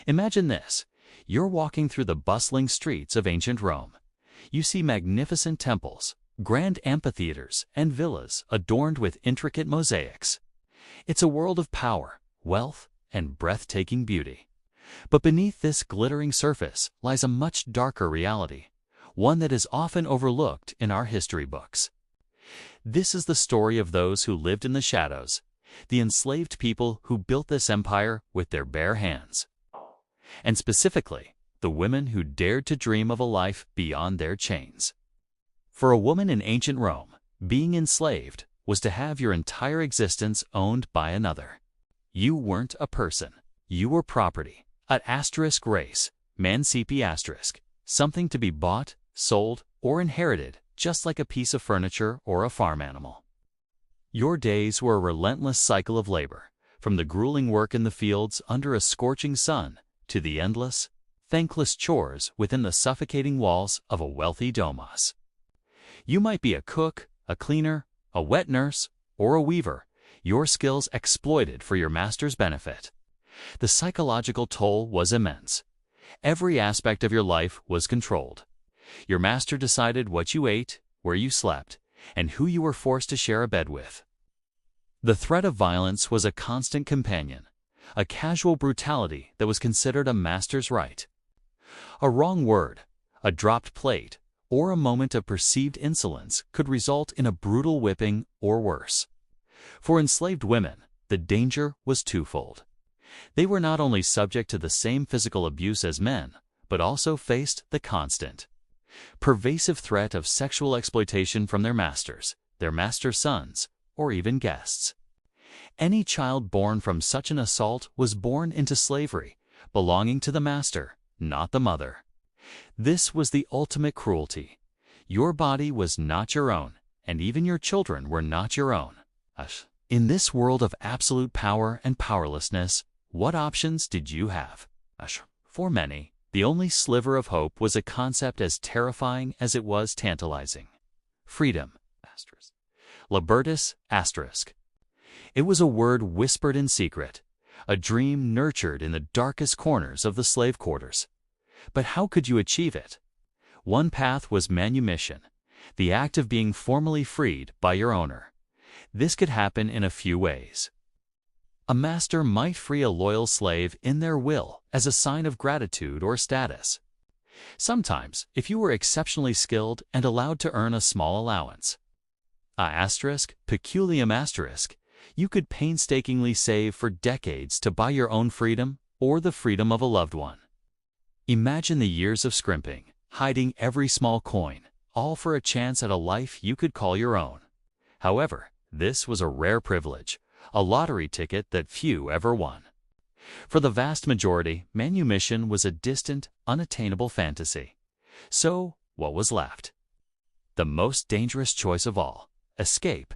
Imagine this. You're walking through the bustling streets of ancient Rome. You see magnificent temples, grand amphitheaters, and villas adorned with intricate mosaics. It's a world of power, wealth, and breathtaking beauty. But beneath this glittering surface lies a much darker reality, one that is often overlooked in our history books. This is the story of those who lived in the shadows, the enslaved people who built this empire with their bare hands. And specifically, the women who dared to dream of a life beyond their chains. For a woman in ancient Rome, being enslaved was to have your entire existence owned by another. You weren't a person. You were property, an asterisk race, mancipi asterisk, something to be bought, sold, or inherited, just like a piece of furniture or a farm animal. Your days were a relentless cycle of labor, from the grueling work in the fields under a scorching sun to the endless, thankless chores within the suffocating walls of a wealthy domus. You might be a cook, a cleaner, a wet nurse, or a weaver, your skills exploited for your master's benefit. The psychological toll was immense. Every aspect of your life was controlled. Your master decided what you ate, where you slept, and who you were forced to share a bed with. The threat of violence was a constant companion, a casual brutality that was considered a master's right. A wrong word, a dropped plate, or a moment of perceived insolence could result in a brutal whipping or worse. For enslaved women, the danger was twofold. They were not only subject to the same physical abuse as men, but also faced the constant, pervasive threat of sexual exploitation from their masters, their master's sons, or even guests. Any child born from such an assault was born into slavery, belonging to the master, not the mother. This was the ultimate cruelty. Your body was not your own, and even your children were not your own. In this world of absolute power and powerlessness, what options did you have? For many, the only sliver of hope was a concept as terrifying as it was tantalizing. Freedom. Libertas asterisk. It was a word whispered in secret, a dream nurtured in the darkest corners of the slave quarters. But how could you achieve it? One path was manumission, the act of being formally freed by your owner. This could happen in a few ways. A master might free a loyal slave in their will as a sign of gratitude or status. Sometimes, if you were exceptionally skilled and allowed to earn a small allowance. Peculium asterisk, you could painstakingly save for decades to buy your own freedom or the freedom of a loved one. Imagine the years of scrimping, hiding every small coin, all for a chance at a life you could call your own. However, this was a rare privilege, a lottery ticket that few ever won. For the vast majority, manumission was a distant, unattainable fantasy. So, what was left? The most dangerous choice of all, escape,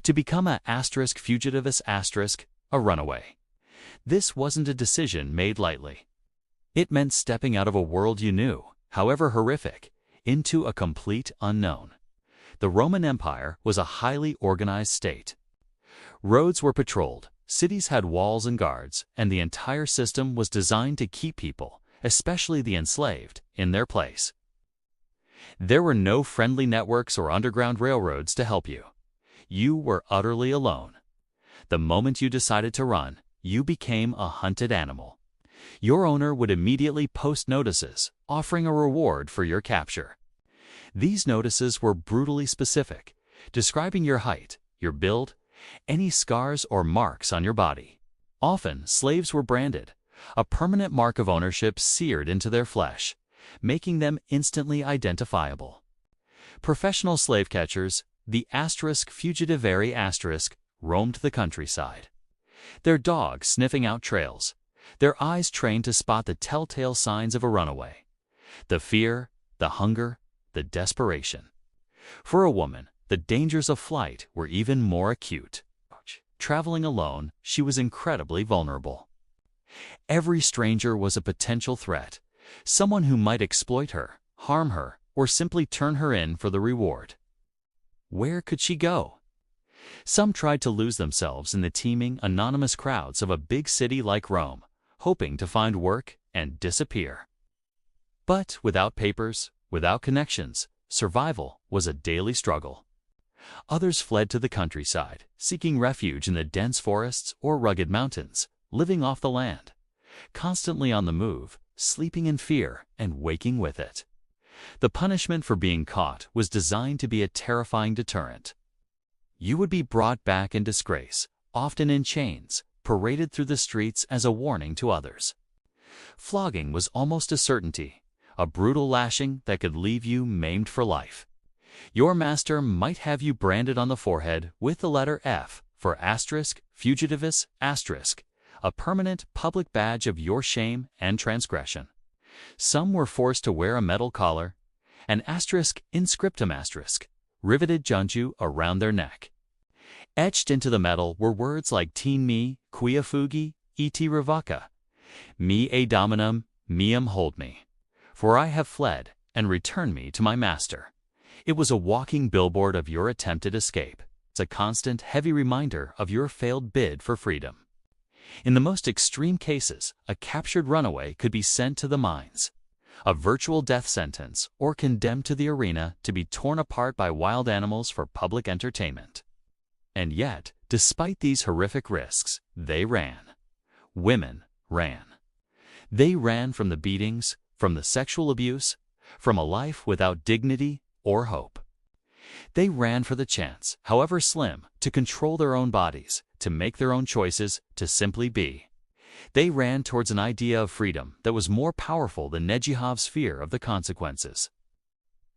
to become a fugitivus a runaway. This wasn't a decision made lightly. It meant stepping out of a world you knew, however horrific, into a complete unknown. The Roman Empire was a highly organized state. Roads were patrolled, cities had walls and guards, and the entire system was designed to keep people, especially the enslaved, in their place. There were no friendly networks or underground railroads to help you. You were utterly alone. The moment you decided to run, you became a hunted animal. Your owner would immediately post notices, offering a reward for your capture. These notices were brutally specific, describing your height, your build, any scars or marks on your body. Often, slaves were branded, a permanent mark of ownership seared into their flesh, making them instantly identifiable. Professional slave catchers, the fugitiveri roamed the countryside. Their dogs sniffing out trails, their eyes trained to spot the telltale signs of a runaway. The fear, the hunger, the desperation. For a woman, the dangers of flight were even more acute. Traveling alone, she was incredibly vulnerable. Every stranger was a potential threat, someone who might exploit her, harm her, or simply turn her in for the reward. Where could she go? Some tried to lose themselves in the teeming, anonymous crowds of a big city like Rome, hoping to find work, and disappear. But without papers, without connections, survival was a daily struggle. Others fled to the countryside, seeking refuge in the dense forests or rugged mountains, living off the land, constantly on the move, sleeping in fear and waking with it. The punishment for being caught was designed to be a terrifying deterrent. You would be brought back in disgrace, often in chains, paraded through the streets as a warning to others. Flogging was almost a certainty, a brutal lashing that could leave you maimed for life. Your master might have you branded on the forehead with the letter F for fugitivus a permanent public badge of your shame and transgression. Some were forced to wear a metal collar, an inscriptum riveted junju around their neck. Etched into the metal were words like "Teen me, quia fugi, et revoca, me a dominum, meum hold me, for I have fled, and return me to my master." It was a walking billboard of your attempted escape. It's a constant, heavy reminder of your failed bid for freedom. In the most extreme cases, a captured runaway could be sent to the mines, a virtual death sentence, or condemned to the arena to be torn apart by wild animals for public entertainment. And yet, despite these horrific risks, they ran. Women ran. They ran from the beatings, from the sexual abuse, from a life without dignity or hope. They ran for the chance, however slim, to control their own bodies, to make their own choices, to simply be. They ran towards an idea of freedom that was more powerful than Nejihov's fear of the consequences.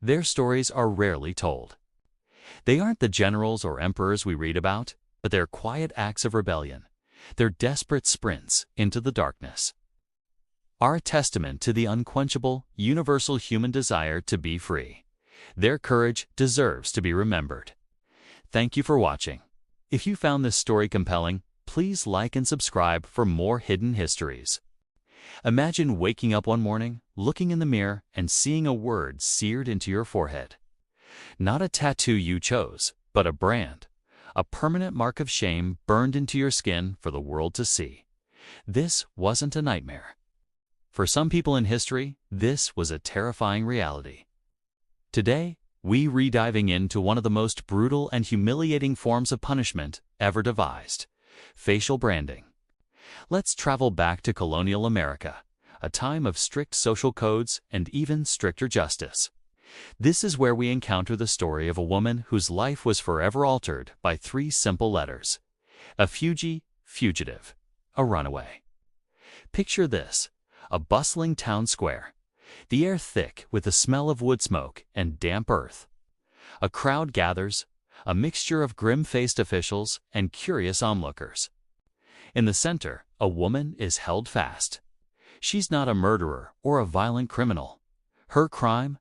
Their stories are rarely told. They aren't the generals or emperors we read about, but their quiet acts of rebellion, their desperate sprints into the darkness, are a testament to the unquenchable, universal human desire to be free. Their courage deserves to be remembered. Thank you for watching. If you found this story compelling, please like and subscribe for more hidden histories. Imagine waking up one morning, looking in the mirror, and seeing a word seared into your forehead. Not a tattoo you chose, but a brand, a permanent mark of shame burned into your skin for the world to see. This wasn't a nightmare. For some people in history, this was a terrifying reality. Today, we re-diving into one of the most brutal and humiliating forms of punishment ever devised: facial branding. Let's travel back to colonial America, a time of strict social codes and even stricter justice. This is where we encounter the story of a woman whose life was forever altered by 3 simple letters: a fugitive, a runaway. Picture this: a bustling town square, the air thick with the smell of wood smoke and damp earth. A crowd gathers, a mixture of grim-faced officials and curious onlookers. In the center, a woman is held fast. She's not a murderer or a violent criminal. Her crime?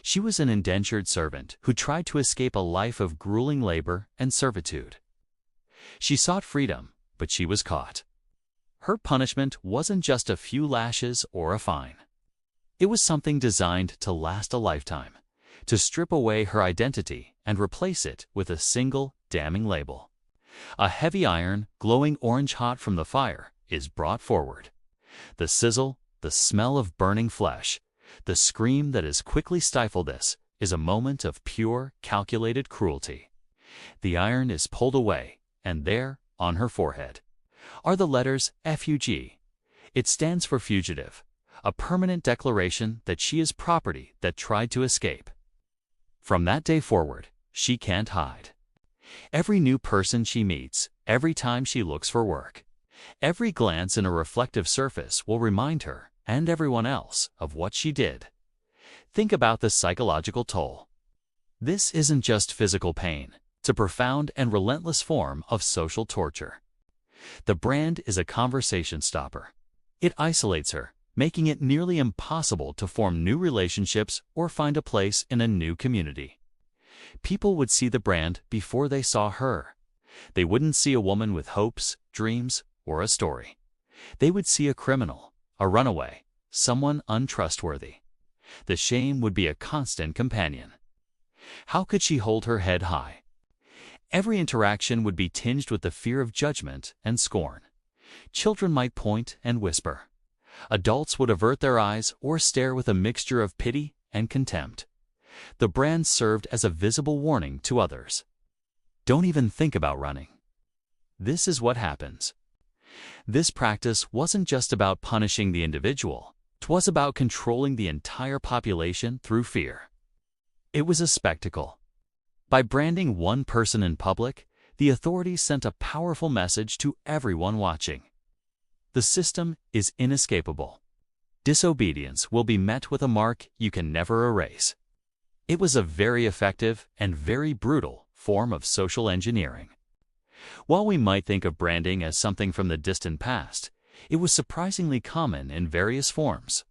She was an indentured servant who tried to escape a life of grueling labor and servitude. She sought freedom, but she was caught. Her punishment wasn't just a few lashes or a fine. It was something designed to last a lifetime, to strip away her identity and replace it with a single, damning label. A heavy iron, glowing orange-hot from the fire, is brought forward. The sizzle, the smell of burning flesh, the scream that is quickly stifled is a moment of pure, calculated cruelty. The iron is pulled away, and there, on her forehead, are the letters FUG. It stands for fugitive, a permanent declaration that she is property that tried to escape. From that day forward, she can't hide. Every new person she meets, every time she looks for work, every glance in a reflective surface will remind her, and everyone else, of what she did. Think about the psychological toll. This isn't just physical pain, it's a profound and relentless form of social torture. The brand is a conversation stopper. It isolates her, making it nearly impossible to form new relationships or find a place in a new community. People would see the brand before they saw her. They wouldn't see a woman with hopes, dreams, or a story. They would see a criminal, a runaway, someone untrustworthy. The shame would be a constant companion. How could she hold her head high? Every interaction would be tinged with the fear of judgment and scorn. Children might point and whisper, Adults would avert their eyes or stare with a mixture of pity and contempt. The brand served as a visible warning to others. Don't even think about running. This is what happens. This practice wasn't just about punishing the individual. It was about controlling the entire population through fear. It was a spectacle. By branding one person in public, the authorities sent a powerful message to everyone watching. The system is inescapable. Disobedience will be met with a mark you can never erase. It was a very effective and very brutal form of social engineering. While we might think of branding as something from the distant past, it was surprisingly common in various forms.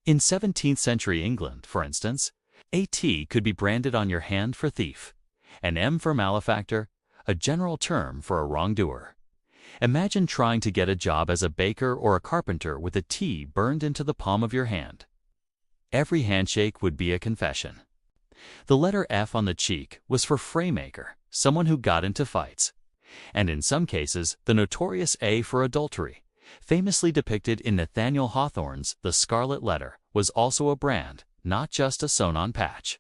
In 17th century England, for instance, a T could be branded on your hand for thief, an M for malefactor, a general term for a wrongdoer. Imagine trying to get a job as a baker or a carpenter with a T burned into the palm of your hand. Every handshake would be a confession. The letter F on the cheek was for fraymaker, someone who got into fights. And in some cases, the notorious A for adultery, famously depicted in Nathaniel Hawthorne's The Scarlet Letter, was also a brand, not just a sewn-on patch.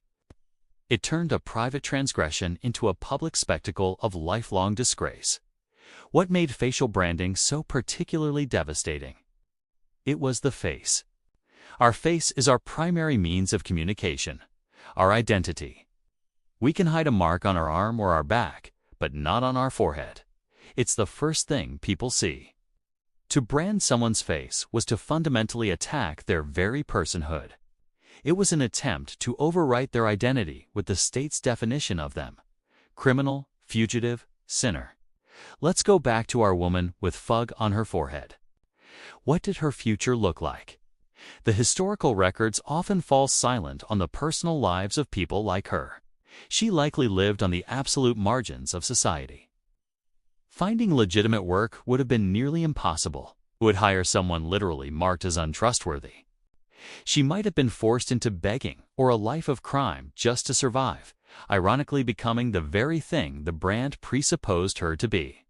It turned a private transgression into a public spectacle of lifelong disgrace. What made facial branding so particularly devastating? It was the face. Our face is our primary means of communication, our identity. We can hide a mark on our arm or our back, but not on our forehead. It's the first thing people see. To brand someone's face was to fundamentally attack their very personhood. It was an attempt to overwrite their identity with the state's definition of them: criminal, fugitive, sinner. Let's go back to our woman with fug on her forehead. What did her future look like? The historical records often fall silent on the personal lives of people like her. She likely lived on the absolute margins of society. Finding legitimate work would have been nearly impossible. Who would hire someone literally marked as untrustworthy? She might have been forced into begging or a life of crime just to survive, ironically becoming the very thing the brand presupposed her to be.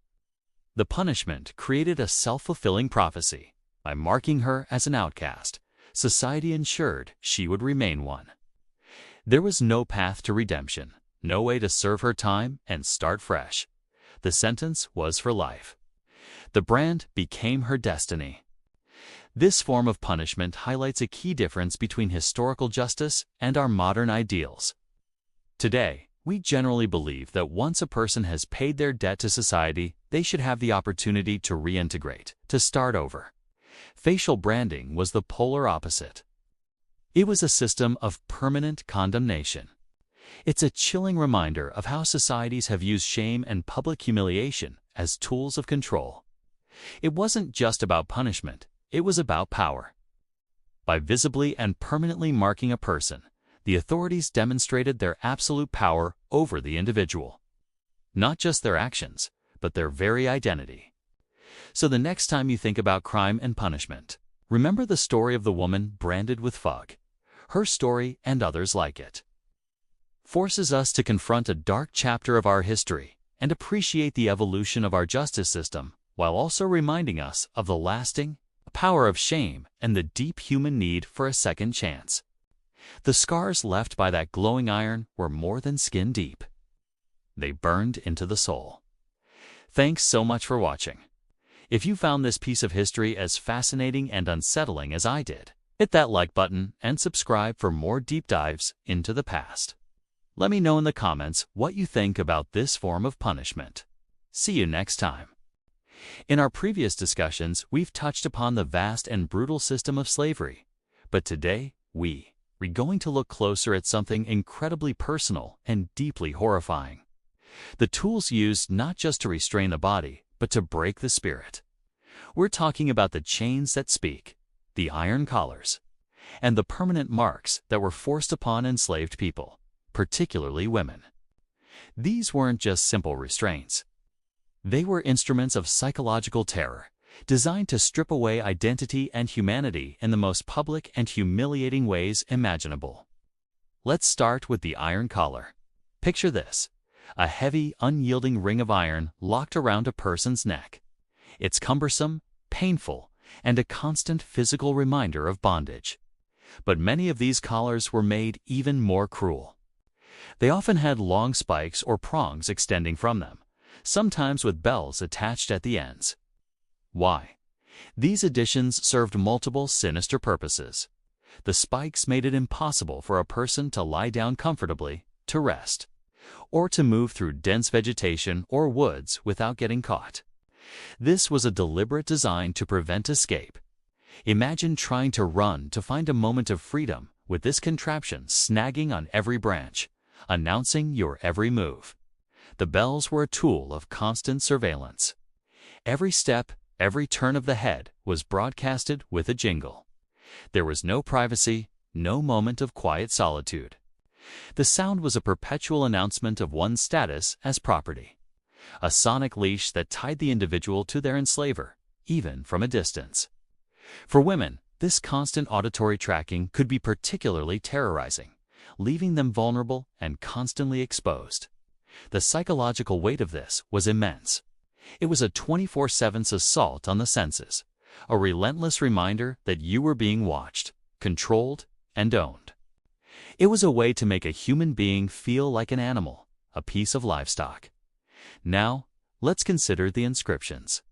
The punishment created a self-fulfilling prophecy. By marking her as an outcast, society ensured she would remain one. There was no path to redemption, no way to serve her time and start fresh. The sentence was for life. The brand became her destiny. This form of punishment highlights a key difference between historical justice and our modern ideals. Today, we generally believe that once a person has paid their debt to society, they should have the opportunity to reintegrate, to start over. Facial branding was the polar opposite. It was a system of permanent condemnation. It's a chilling reminder of how societies have used shame and public humiliation as tools of control. It wasn't just about punishment, it was about power. By visibly and permanently marking a person, the authorities demonstrated their absolute power over the individual. Not just their actions, but their very identity. So the next time you think about crime and punishment, remember the story of the woman branded with fug. Her story, and others like it, forces us to confront a dark chapter of our history and appreciate the evolution of our justice system, while also reminding us of the lasting power of shame and the deep human need for a second chance. The scars left by that glowing iron were more than skin deep. They burned into the soul. Thanks so much for watching. If you found this piece of history as fascinating and unsettling as I did, hit that like button and subscribe for more deep dives into the past. Let me know in the comments what you think about this form of punishment. See you next time. In our previous discussions, we've touched upon the vast and brutal system of slavery, but today we're going to look closer at something incredibly personal and deeply horrifying. The tools used not just to restrain the body, but to break the spirit. We're talking about the chains that speak, the iron collars, and the permanent marks that were forced upon enslaved people, particularly women. These weren't just simple restraints. They were instruments of psychological terror, designed to strip away identity and humanity in the most public and humiliating ways imaginable. Let's start with the iron collar. Picture this: a heavy, unyielding ring of iron locked around a person's neck. It's cumbersome, painful, and a constant physical reminder of bondage. But many of these collars were made even more cruel. They often had long spikes or prongs extending from them, sometimes with bells attached at the ends. Why? These additions served multiple sinister purposes. The spikes made it impossible for a person to lie down comfortably, to rest, or to move through dense vegetation or woods without getting caught. This was a deliberate design to prevent escape. Imagine trying to run to find a moment of freedom with this contraption snagging on every branch, announcing your every move. The bells were a tool of constant surveillance. Every step, every turn of the head was broadcasted with a jingle. There was no privacy, no moment of quiet solitude. The sound was a perpetual announcement of one's status as property, a sonic leash that tied the individual to their enslaver, even from a distance. For women, this constant auditory tracking could be particularly terrorizing, leaving them vulnerable and constantly exposed. The psychological weight of this was immense. It was a 24/7 assault on the senses, a relentless reminder that you were being watched, controlled, and owned. It was a way to make a human being feel like an animal, a piece of livestock. Now, let's consider the inscriptions.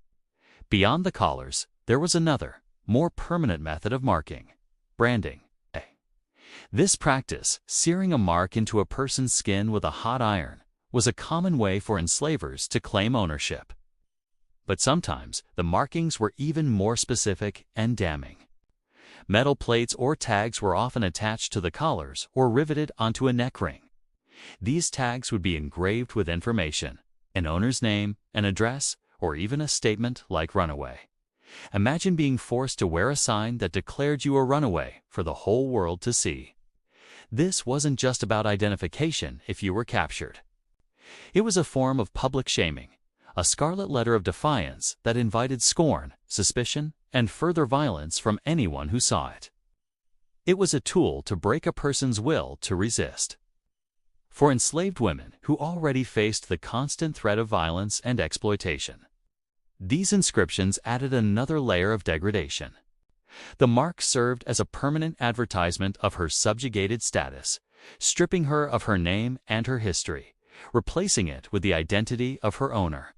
Beyond the collars, there was another, more permanent method of marking: branding. This practice, searing a mark into a person's skin with a hot iron, was a common way for enslavers to claim ownership. But sometimes the markings were even more specific and damning. Metal plates or tags were often attached to the collars or riveted onto a neck ring. These tags would be engraved with information: an owner's name, an address, or even a statement like "Runaway." Imagine being forced to wear a sign that declared you a runaway for the whole world to see. This wasn't just about identification if you were captured. It was a form of public shaming, a scarlet letter of defiance that invited scorn, suspicion, and further violence from anyone who saw it. It was a tool to break a person's will to resist. For enslaved women who already faced the constant threat of violence and exploitation, these inscriptions added another layer of degradation. The mark served as a permanent advertisement of her subjugated status, stripping her of her name and her history, replacing it with the identity of her owner.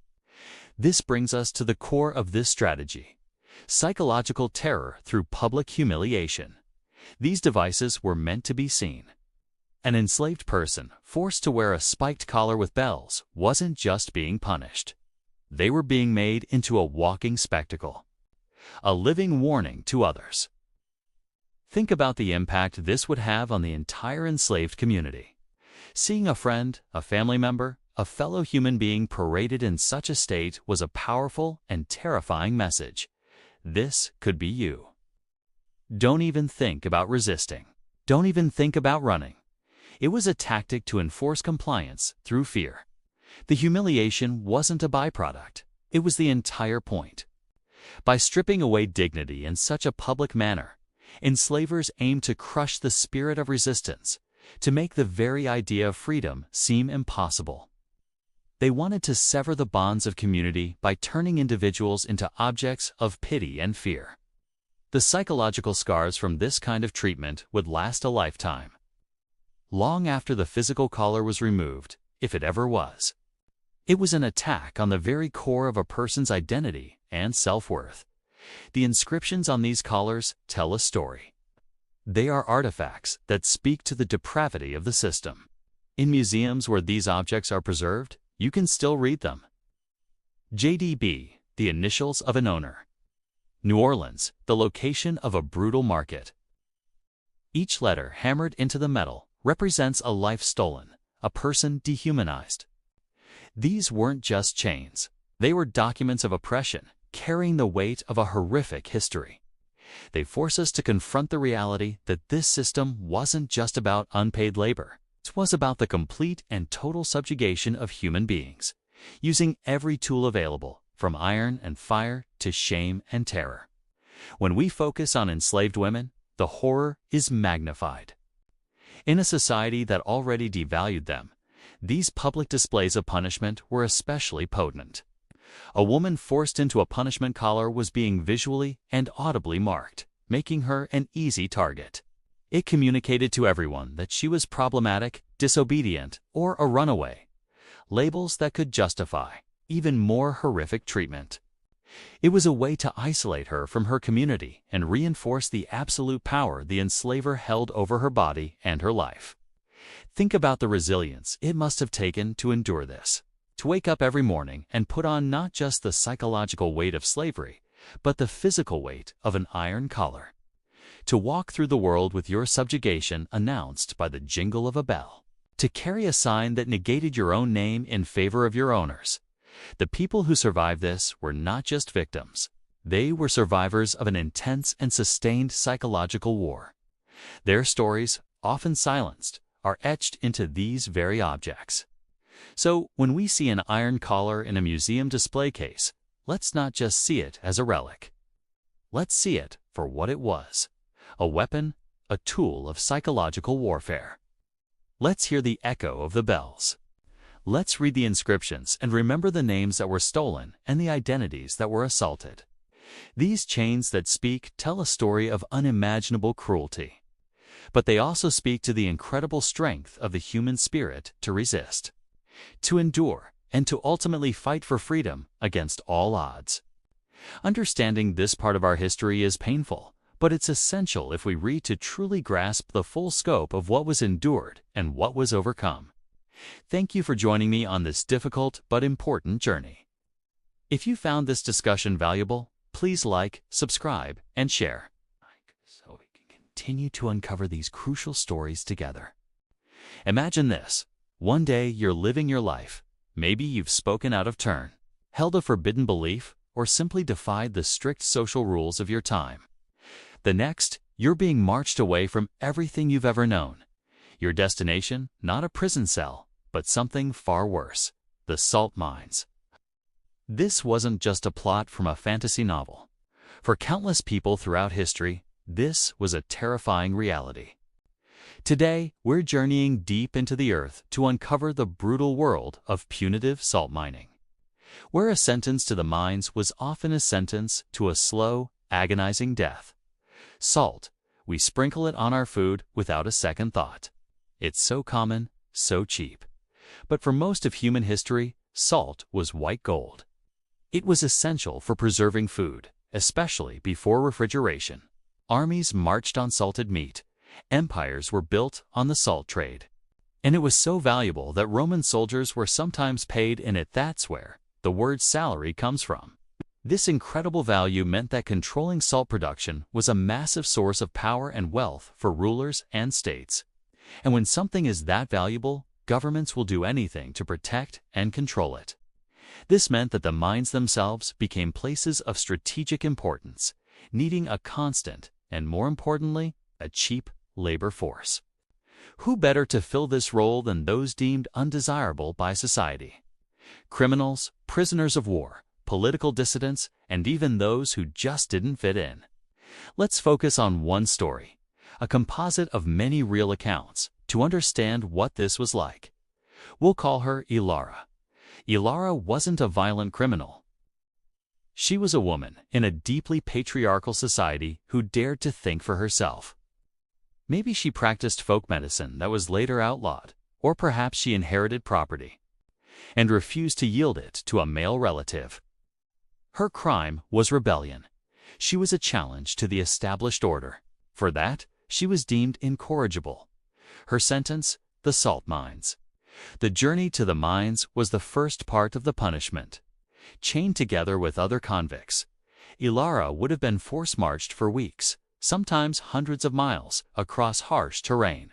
This brings us to the core of this strategy: psychological terror through public humiliation. These devices were meant to be seen. An enslaved person forced to wear a spiked collar with bells wasn't just being punished. They were being made into a walking spectacle, a living warning to others. Think about the impact this would have on the entire enslaved community. Seeing a friend, a family member, a fellow human being paraded in such a state was a powerful and terrifying message. This could be you. Don't even think about resisting. Don't even think about running. It was a tactic to enforce compliance through fear. The humiliation wasn't a byproduct. It was the entire point. By stripping away dignity in such a public manner, enslavers aimed to crush the spirit of resistance, to make the very idea of freedom seem impossible. They wanted to sever the bonds of community by turning individuals into objects of pity and fear. The psychological scars from this kind of treatment would last a lifetime. Long after the physical collar was removed, if it ever was, it was an attack on the very core of a person's identity and self-worth. The inscriptions on these collars tell a story. They are artifacts that speak to the depravity of the system. In museums where these objects are preserved, you can still read them. JDB, the initials of an owner. New Orleans, the location of a brutal market. Each letter hammered into the metal represents a life stolen, a person dehumanized. These weren't just chains. They were documents of oppression, carrying the weight of a horrific history. They force us to confront the reality that this system wasn't just about unpaid labor. It was about the complete and total subjugation of human beings, using every tool available, from iron and fire to shame and terror. When we focus on enslaved women, the horror is magnified. In a society that already devalued them, these public displays of punishment were especially potent. A woman forced into a punishment collar was being visually and audibly marked, making her an easy target. It communicated to everyone that she was problematic, disobedient, or a runaway, labels that could justify even more horrific treatment. It was a way to isolate her from her community and reinforce the absolute power the enslaver held over her body and her life. Think about the resilience it must have taken to endure this, to wake up every morning and put on not just the psychological weight of slavery, but the physical weight of an iron collar. To walk through the world with your subjugation announced by the jingle of a bell. To carry a sign that negated your own name in favor of your owners. The people who survived this were not just victims. They were survivors of an intense and sustained psychological war. Their stories, often silenced, are etched into these very objects. So, when we see an iron collar in a museum display case, let's not just see it as a relic. Let's see it for what it was. A weapon, a tool of psychological warfare. Let's hear the echo of the bells. Let's read the inscriptions and remember the names that were stolen and the identities that were assaulted. These chains that speak tell a story of unimaginable cruelty. But they also speak to the incredible strength of the human spirit to resist, to endure, and to ultimately fight for freedom against all odds. Understanding this part of our history is painful, but it's essential if we read to truly grasp the full scope of what was endured and what was overcome. Thank you for joining me on this difficult but important journey. If you found this discussion valuable, please like, subscribe, and share, so we can continue to uncover these crucial stories together. Imagine this. One day you're living your life. Maybe you've spoken out of turn, held a forbidden belief, or simply defied the strict social rules of your time. The next, you're being marched away from everything you've ever known. Your destination, not a prison cell, but something far worse, the salt mines. This wasn't just a plot from a fantasy novel. For countless people throughout history, this was a terrifying reality. Today, we're journeying deep into the earth to uncover the brutal world of punitive salt mining, where a sentence to the mines was often a sentence to a slow, agonizing death. Salt, we sprinkle it on our food without a second thought. It's so common, so cheap. But for most of human history, salt was white gold. It was essential for preserving food, especially before refrigeration. Armies marched on salted meat. Empires were built on the salt trade. And it was so valuable that Roman soldiers were sometimes paid in it. That's where the word salary comes from. This incredible value meant that controlling salt production was a massive source of power and wealth for rulers and states. And when something is that valuable, governments will do anything to protect and control it. This meant that the mines themselves became places of strategic importance, needing a constant and, more importantly, a cheap labor force. Who better to fill this role than those deemed undesirable by society? Criminals, prisoners of war, political dissidents, and even those who just didn't fit in. Let's focus on one story, a composite of many real accounts, to understand what this was like. We'll call her Ilara. Ilara wasn't a violent criminal. She was a woman in a deeply patriarchal society who dared to think for herself. Maybe she practiced folk medicine that was later outlawed, or perhaps she inherited property and refused to yield it to a male relative. Her crime was rebellion. She was a challenge to the established order. For that, she was deemed incorrigible. Her sentence, the salt mines. The journey to the mines was the first part of the punishment. Chained together with other convicts, Ilara would have been force-marched for weeks, sometimes hundreds of miles, across harsh terrain.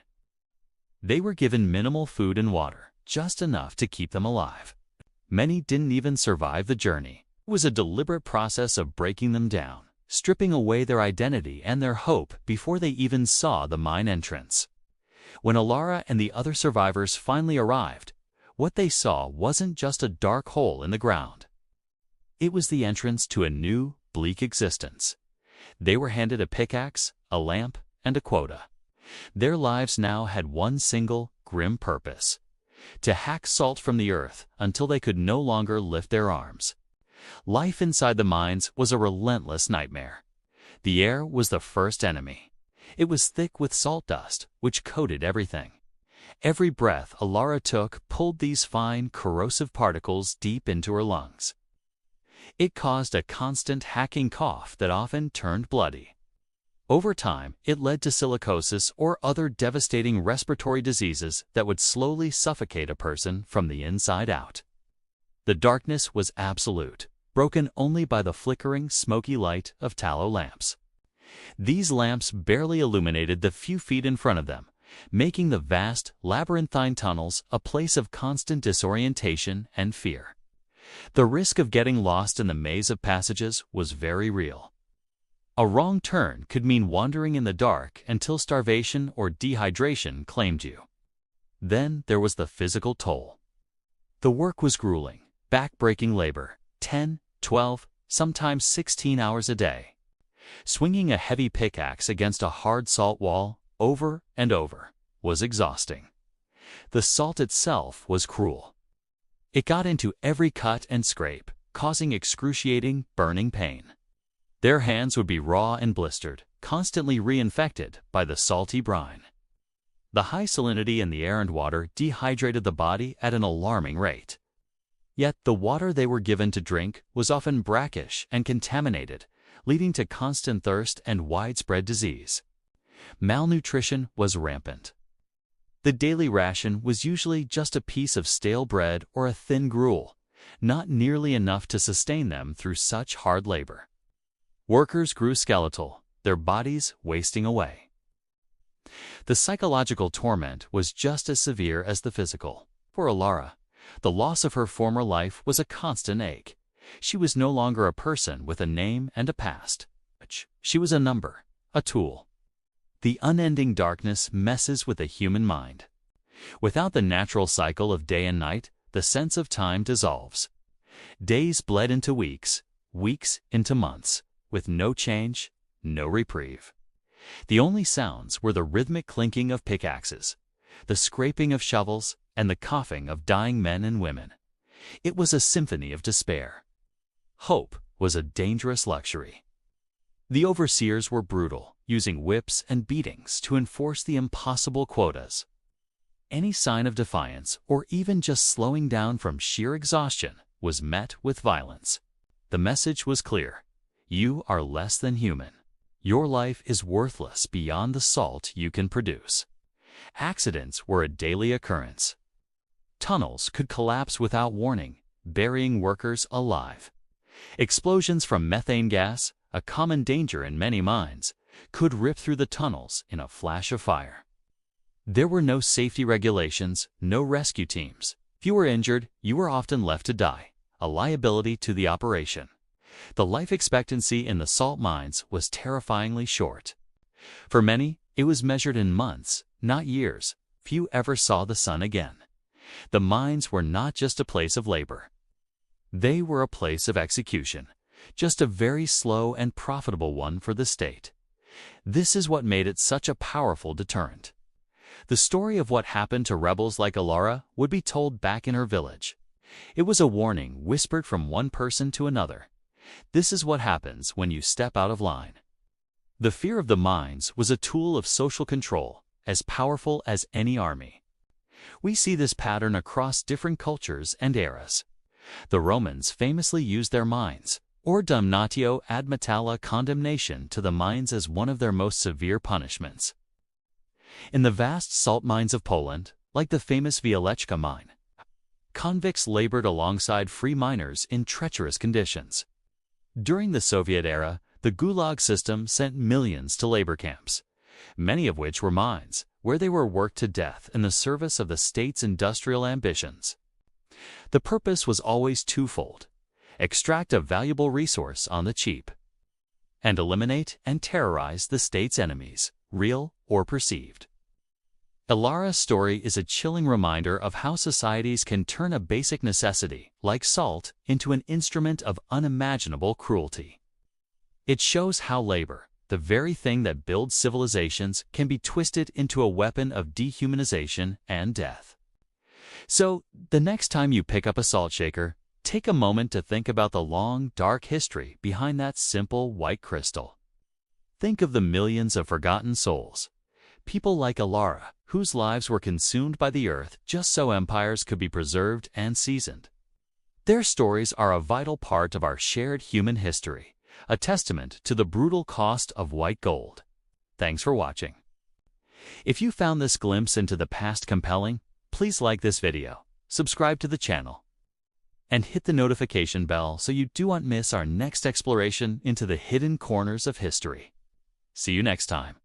They were given minimal food and water, just enough to keep them alive. Many didn't even survive the journey. It was a deliberate process of breaking them down, stripping away their identity and their hope before they even saw the mine entrance. When Ilara and the other survivors finally arrived, what they saw wasn't just a dark hole in the ground. It was the entrance to a new, bleak existence. They were handed a pickaxe, a lamp, and a quota. Their lives now had one single, grim purpose: to hack salt from the earth until they could no longer lift their arms. Life inside the mines was a relentless nightmare. The air was the first enemy. It was thick with salt dust, which coated everything. Every breath Alara took pulled these fine, corrosive particles deep into her lungs. It caused a constant hacking cough that often turned bloody. Over time, it led to silicosis or other devastating respiratory diseases that would slowly suffocate a person from the inside out. The darkness was absolute, broken only by the flickering, smoky light of tallow lamps. These lamps barely illuminated the few feet in front of them, making the vast, labyrinthine tunnels a place of constant disorientation and fear. The risk of getting lost in the maze of passages was very real. A wrong turn could mean wandering in the dark until starvation or dehydration claimed you. Then there was the physical toll. The work was grueling, back-breaking labor, 10, 12, sometimes 16 hours a day. Swinging a heavy pickaxe against a hard salt wall over and over was exhausting. The salt itself was cruel. It got into every cut and scrape, causing excruciating, burning pain. Their hands would be raw and blistered, constantly reinfected by the salty brine. The high salinity in the air and water dehydrated the body at an alarming rate. Yet the water they were given to drink was often brackish and contaminated, leading to constant thirst and widespread disease. Malnutrition was rampant. The daily ration was usually just a piece of stale bread or a thin gruel, not nearly enough to sustain them through such hard labor. Workers grew skeletal, their bodies wasting away. The psychological torment was just as severe as the physical. For Alara, the loss of her former life was a constant ache. She was no longer a person with a name and a past. She was a number, a tool. The unending darkness messes with the human mind. Without the natural cycle of day and night, the sense of time dissolves. Days bled into weeks, weeks into months, with no change, no reprieve. The only sounds were the rhythmic clinking of pickaxes, the scraping of shovels, and the coughing of dying men and women. It was a symphony of despair. Hope was a dangerous luxury. The overseers were brutal, using whips and beatings to enforce the impossible quotas. Any sign of defiance, or even just slowing down from sheer exhaustion, was met with violence. The message was clear: you are less than human. Your life is worthless beyond the salt you can produce. Accidents were a daily occurrence. Tunnels could collapse without warning, burying workers alive. Explosions from methane gas, a common danger in many mines, could rip through the tunnels in a flash of fire. There were no safety regulations, no rescue teams. If you were injured, you were often left to die, a liability to the operation. The life expectancy in the salt mines was terrifyingly short. For many, it was measured in months, not years. Few ever saw the sun again. The mines were not just a place of labor. They were a place of execution, just a very slow and profitable one for the state. This is what made it such a powerful deterrent. The story of what happened to rebels like Alara would be told back in her village. It was a warning whispered from one person to another. This is what happens when you step out of line. The fear of the mines was a tool of social control, as powerful as any army. We see this pattern across different cultures and eras. The Romans famously used their mines, or damnatio ad metallo, condemnation to the mines, as one of their most severe punishments. In the vast salt mines of Poland, like the famous Wieleczka mine, convicts labored alongside free miners in treacherous conditions. During the Soviet era, the Gulag system sent millions to labor camps, many of which were mines, where they were worked to death in the service of the state's industrial ambitions. The purpose was always twofold: extract a valuable resource on the cheap, and eliminate and terrorize the state's enemies, real or perceived. Alara's story is a chilling reminder of how societies can turn a basic necessity, like salt, into an instrument of unimaginable cruelty. It shows how labor, the very thing that builds civilizations, can be twisted into a weapon of dehumanization and death. So, the next time you pick up a salt shaker, Take a moment to think about the long, dark history behind that simple white crystal. Think of the millions of forgotten souls, people like Alara, whose lives were consumed by the earth just so empires could be preserved and seasoned. Their stories are a vital part of our shared human history, a testament to the brutal cost of white gold. Thanks for watching. If you found this glimpse into the past compelling, please like this video, subscribe to the channel, and hit the notification bell so you don't miss our next exploration into the hidden corners of history. See you next time.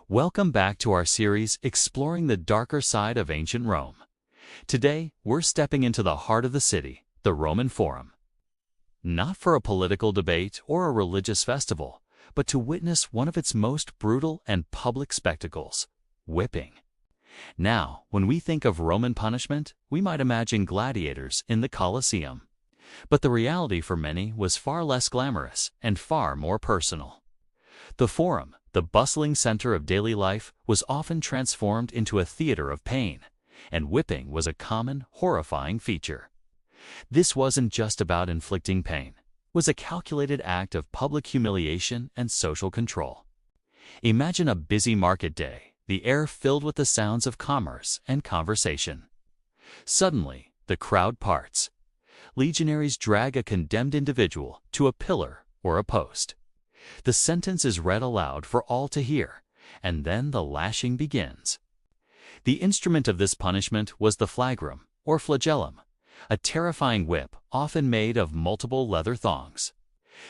Welcome back to our series exploring the darker side of ancient Rome. Today, we're stepping into the heart of the city, the Roman Forum. Not for a political debate or a religious festival, but to witness one of its most brutal and public spectacles, whipping. Now, when we think of Roman punishment, we might imagine gladiators in the Colosseum. But the reality for many was far less glamorous and far more personal. The Forum, the bustling center of daily life, was often transformed into a theater of pain, and whipping was a common, horrifying feature. This wasn't just about inflicting pain. It was a calculated act of public humiliation and social control. Imagine a busy market day, the air filled with the sounds of commerce and conversation. Suddenly, the crowd parts. Legionaries drag a condemned individual to a pillar or a post. The sentence is read aloud for all to hear, and then the lashing begins. The instrument of this punishment was the flagrum, or flagellum, a terrifying whip often made of multiple leather thongs,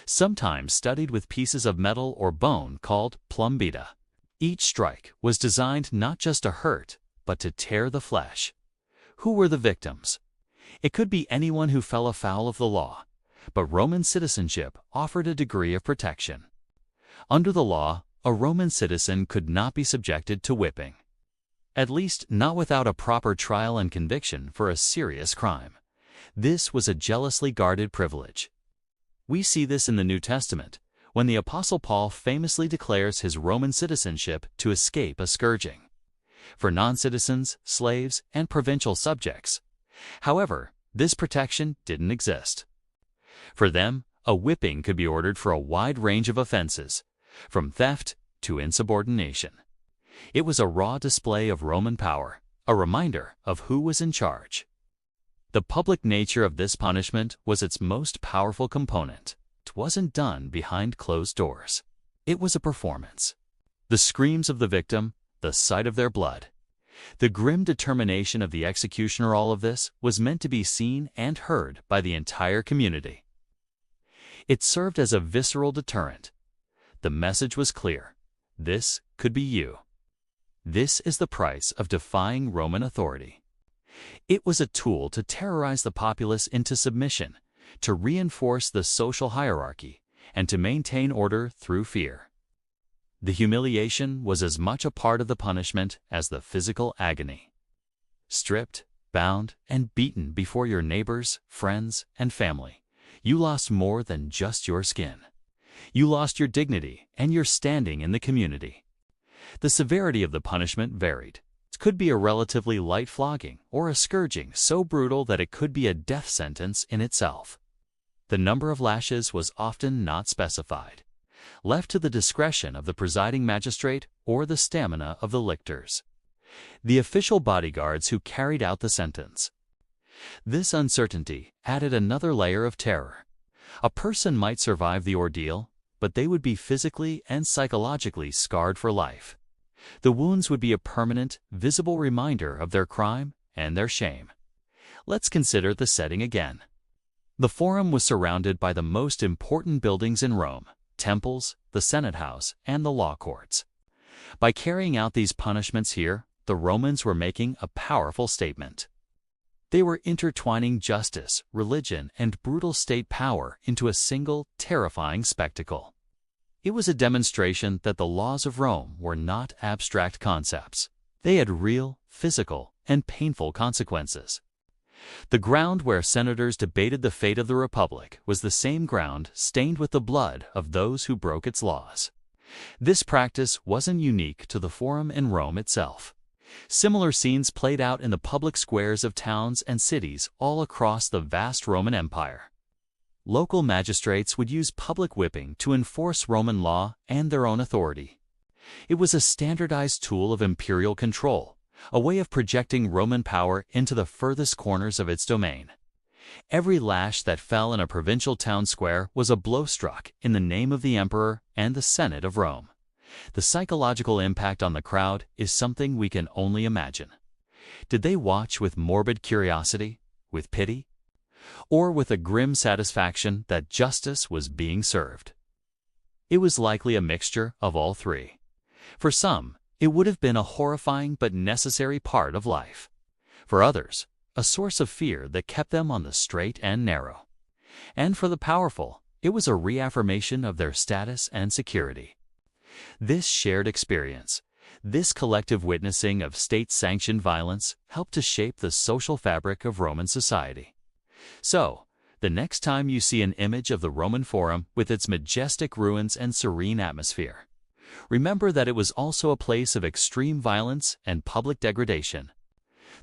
sometimes studded with pieces of metal or bone called plumbita. Each strike was designed not just to hurt, but to tear the flesh. Who were the victims? It could be anyone who fell afoul of the law, but Roman citizenship offered a degree of protection. Under the law, a Roman citizen could not be subjected to whipping. At least not without a proper trial and conviction for a serious crime. This was a jealously guarded privilege. We see this in the New Testament, when the Apostle Paul famously declares his Roman citizenship to escape a scourging. For non-citizens, slaves, and provincial subjects. However, this protection didn't exist. For them, a whipping could be ordered for a wide range of offenses, from theft to insubordination. It was a raw display of Roman power, a reminder of who was in charge. The public nature of this punishment was its most powerful component. It wasn't done behind closed doors. It was a performance. The screams of the victim, the sight of their blood, the grim determination of the executioner, all of this was meant to be seen and heard by the entire community. It served as a visceral deterrent. The message was clear. This could be you. This is the price of defying Roman authority. It was a tool to terrorize the populace into submission, to reinforce the social hierarchy, and to maintain order through fear. The humiliation was as much a part of the punishment as the physical agony. Stripped, bound, and beaten before your neighbors, friends, and family, you lost more than just your skin. You lost your dignity and your standing in the community. The severity of the punishment varied. It could be a relatively light flogging or a scourging so brutal that it could be a death sentence in itself. The number of lashes was often not specified, left to the discretion of the presiding magistrate or the stamina of the lictors, the official bodyguards who carried out the sentence. This uncertainty added another layer of terror. A person might survive the ordeal, but they would be physically and psychologically scarred for life. The wounds would be a permanent, visible reminder of their crime and their shame. Let's consider the setting again. The Forum was surrounded by the most important buildings in Rome: temples, the Senate House, and the law courts. By carrying out these punishments here, the Romans were making a powerful statement. They were intertwining justice, religion, and brutal state power into a single, terrifying spectacle. It was a demonstration that the laws of Rome were not abstract concepts. They had real, physical, and painful consequences. The ground where senators debated the fate of the Republic was the same ground stained with the blood of those who broke its laws. This practice wasn't unique to the Forum in Rome itself. Similar scenes played out in the public squares of towns and cities all across the vast Roman Empire. Local magistrates would use public whipping to enforce Roman law and their own authority. It was a standardized tool of imperial control, a way of projecting Roman power into the furthest corners of its domain. Every lash that fell in a provincial town square was a blow struck in the name of the emperor and the Senate of Rome. The psychological impact on the crowd is something we can only imagine. Did they watch with morbid curiosity, with pity, or with a grim satisfaction that justice was being served? It was likely a mixture of all three. For some, it would have been a horrifying but necessary part of life. For others, a source of fear that kept them on the straight and narrow. And for the powerful, it was a reaffirmation of their status and security. This shared experience, this collective witnessing of state-sanctioned violence, helped to shape the social fabric of Roman society. So, the next time you see an image of the Roman Forum with its majestic ruins and serene atmosphere, remember that it was also a place of extreme violence and public degradation.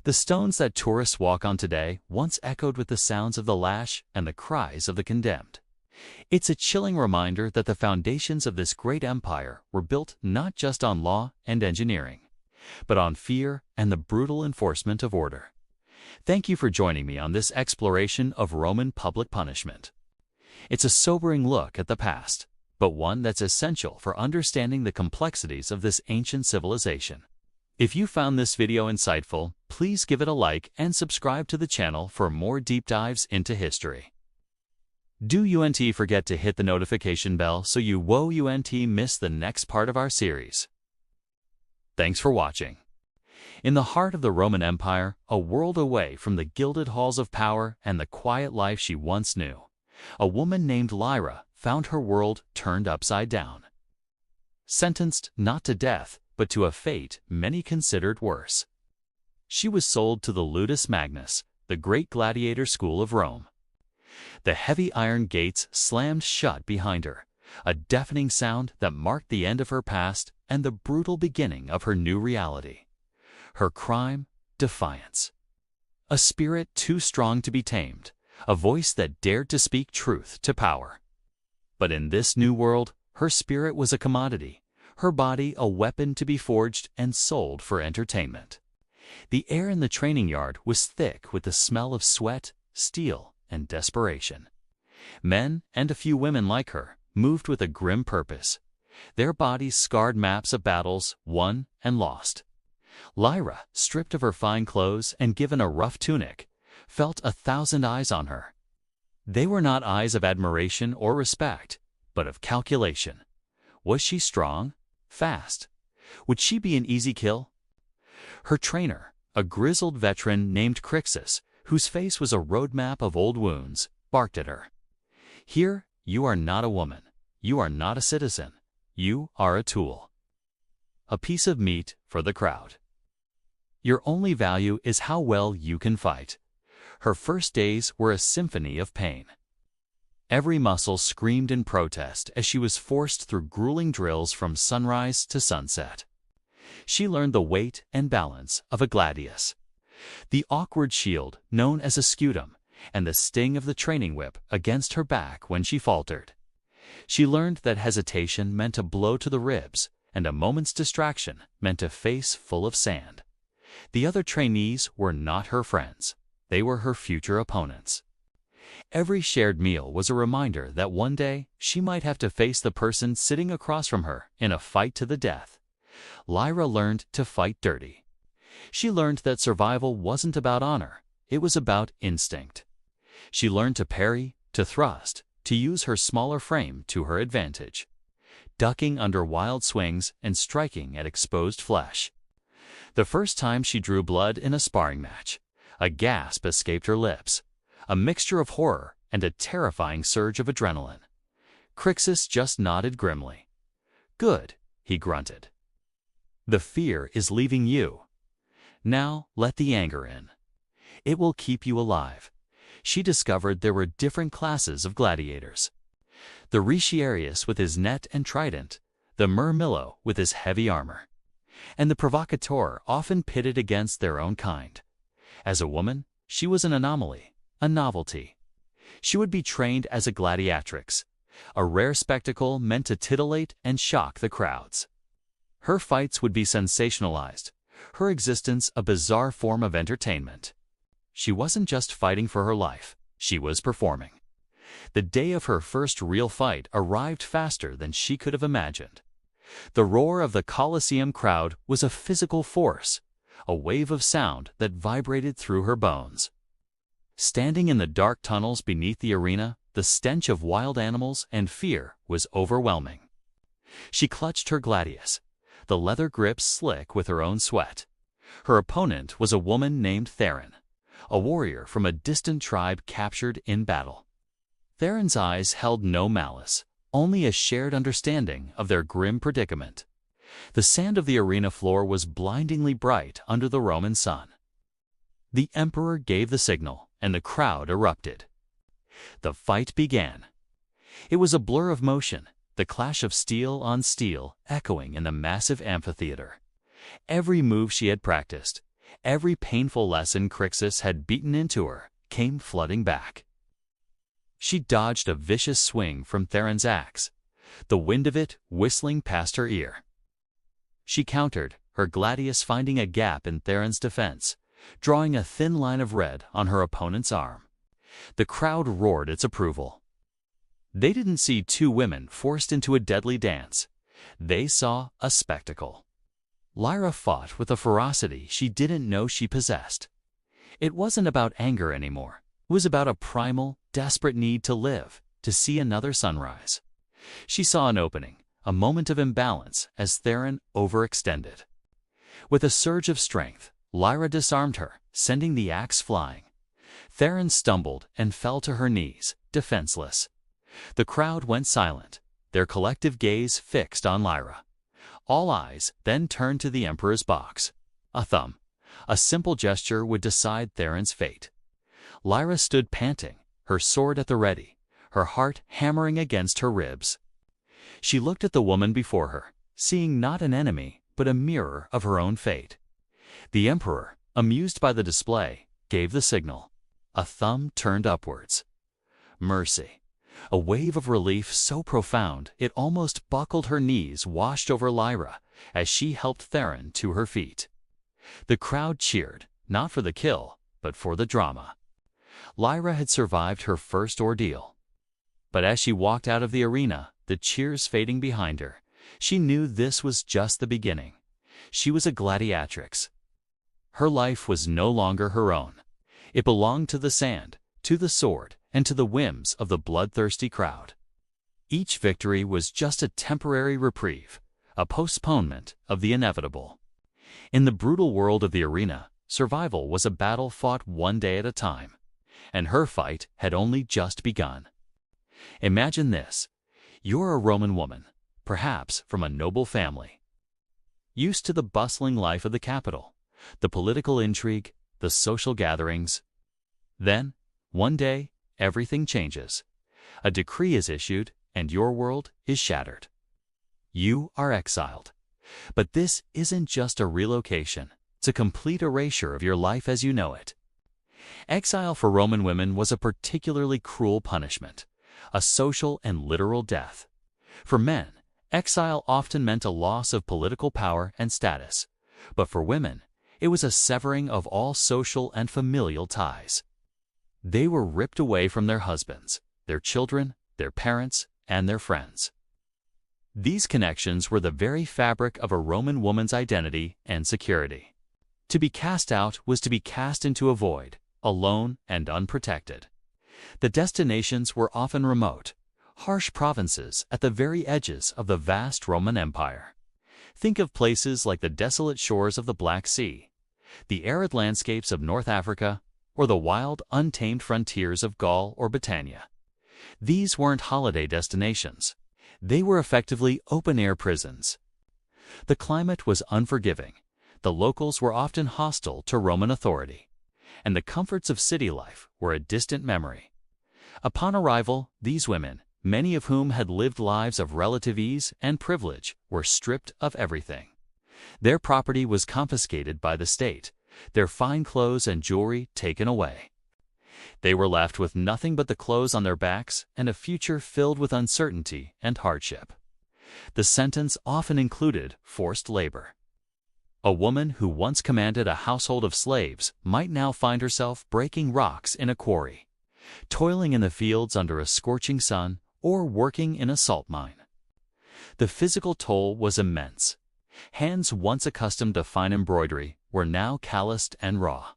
The stones that tourists walk on today once echoed with the sounds of the lash and the cries of the condemned. It's a chilling reminder that the foundations of this great empire were built not just on law and engineering, but on fear and the brutal enforcement of order. Thank you for joining me on this exploration of Roman public punishment. It's a sobering look at the past, but one that's essential for understanding the complexities of this ancient civilization. If you found this video insightful, please give it a like and subscribe to the channel for more deep dives into history. Do UNT forget to hit the notification bell so you won't miss the next part of our series. Thanks for watching. In the heart of the Roman Empire, a world away from the gilded halls of power and the quiet life she once knew, a woman named Lyra found her world turned upside down. Sentenced not to death, but to a fate many considered worse. She was sold to the Ludus Magnus, the great gladiator school of Rome. The heavy iron gates slammed shut behind her, a deafening sound that marked the end of her past and the brutal beginning of her new reality. Her crime, defiance. A spirit too strong to be tamed, a voice that dared to speak truth to power. But in this new world, her spirit was a commodity, her body a weapon to be forged and sold for entertainment. The air in the training yard was thick with the smell of sweat, steel, and desperation. Men, and a few women like her, moved with a grim purpose, their bodies scarred maps of battles won and lost. Lyra, stripped of her fine clothes and given a rough tunic, felt 1,000 eyes on her. They were not eyes of admiration or respect, but of calculation. Was she strong? Fast? Would she be an easy kill? Her trainer, a grizzled veteran named Crixus, whose face was a roadmap of old wounds, barked at her. Here, you are not a woman. You are not a citizen. You are a tool. A piece of meat for the crowd. Your only value is how well you can fight. Her first days were a symphony of pain. Every muscle screamed in protest as she was forced through grueling drills from sunrise to sunset. She learned the weight and balance of a gladius, the awkward shield known as a scutum, and the sting of the training whip against her back when she faltered. She learned that hesitation meant a blow to the ribs, and a moment's distraction meant a face full of sand. The other trainees were not her friends. They were her future opponents. Every shared meal was a reminder that one day she might have to face the person sitting across from her in a fight to the death. Lyra learned to fight dirty. She learned that survival wasn't about honor, it was about instinct. She learned to parry, to thrust, to use her smaller frame to her advantage, ducking under wild swings and striking at exposed flesh. The first time she drew blood in a sparring match, a gasp escaped her lips, a mixture of horror and a terrifying surge of adrenaline. Crixus just nodded grimly. "Good," he grunted. "The fear is leaving you. Now let the anger in. It will keep you alive." She discovered there were different classes of gladiators. The Retiarius with his net and trident, the Murmillo with his heavy armor. and the provocateur often pitted against their own kind. As a woman, she was an anomaly, a novelty. She would be trained as a gladiatrix, a rare spectacle meant to titillate and shock the crowds. Her fights would be sensationalized, her existence a bizarre form of entertainment. She wasn't just fighting for her life, she was performing. The day of her first real fight arrived faster than she could have imagined. The roar of the Colosseum crowd was a physical force, a wave of sound that vibrated through her bones. Standing in the dark tunnels beneath the arena, the stench of wild animals and fear was overwhelming. She clutched her gladius, the leather grips slick with her own sweat. Her opponent was a woman named Theron, a warrior from a distant tribe captured in battle. Theron's eyes held no malice, only a shared understanding of their grim predicament. The sand of the arena floor was blindingly bright under the Roman sun. The emperor gave the signal, and the crowd erupted. The fight began. It was a blur of motion, the clash of steel on steel echoing in the massive amphitheater. Every move she had practiced, every painful lesson Crixus had beaten into her, came flooding back. She dodged a vicious swing from Theron's axe, the wind of it whistling past her ear. She countered, her gladius finding a gap in Theron's defense, drawing a thin line of red on her opponent's arm. The crowd roared its approval. They didn't see two women forced into a deadly dance. They saw a spectacle. Lyra fought with a ferocity she didn't know she possessed. It wasn't about anger anymore. It was about a primal, desperate need to live, to see another sunrise. She saw an opening, a moment of imbalance as Theron overextended. With a surge of strength, Lyra disarmed her, sending the axe flying. Theron stumbled and fell to her knees, defenseless. The crowd went silent, their collective gaze fixed on Lyra. All eyes then turned to the Emperor's box. A thumb, a simple gesture would decide Theron's fate. Lyra stood panting, her sword at the ready, her heart hammering against her ribs. She looked at the woman before her, seeing not an enemy, but a mirror of her own fate. The Emperor, amused by the display, gave the signal. A thumb turned upwards. Mercy. A wave of relief so profound it almost buckled her knees washed over Lyra as she helped Theron to her feet. The crowd cheered, not for the kill, but for the drama. Lyra had survived her first ordeal. But as she walked out of the arena, the cheers fading behind her, she knew this was just the beginning. She was a gladiatrix. Her life was no longer her own. It belonged to the sand, to the sword, and to the whims of the bloodthirsty crowd. Each victory was just a temporary reprieve, a postponement of the inevitable. In the brutal world of the arena, survival was a battle fought one day at a time, and her fight had only just begun. Imagine this. You're a Roman woman, perhaps from a noble family, used to the bustling life of the capital, the political intrigue, the social gatherings. Then, one day, everything changes. A decree is issued, and your world is shattered. You are exiled. But this isn't just a relocation. It's a complete erasure of your life as you know it. Exile for Roman women was a particularly cruel punishment, a social and literal death. For men, exile often meant a loss of political power and status, but for women, it was a severing of all social and familial ties. They were ripped away from their husbands, their children, their parents, and their friends. These connections were the very fabric of a Roman woman's identity and security. To be cast out was to be cast into a void, alone and unprotected. The destinations were often remote, harsh provinces at the very edges of the vast Roman Empire. Think of places like the desolate shores of the Black Sea, the arid landscapes of North Africa, or the wild, untamed frontiers of Gaul or Britannia. These weren't holiday destinations. They were effectively open-air prisons. The climate was unforgiving, the locals were often hostile to Roman authority, and the comforts of city life were a distant memory. Upon arrival, these women, many of whom had lived lives of relative ease and privilege, were stripped of everything. Their property was confiscated by the state, their fine clothes and jewelry taken away. They were left with nothing but the clothes on their backs and a future filled with uncertainty and hardship. The sentence often included forced labor. A woman who once commanded a household of slaves might now find herself breaking rocks in a quarry, toiling in the fields under a scorching sun, or working in a salt mine. The physical toll was immense. Hands once accustomed to fine embroidery were now calloused and raw.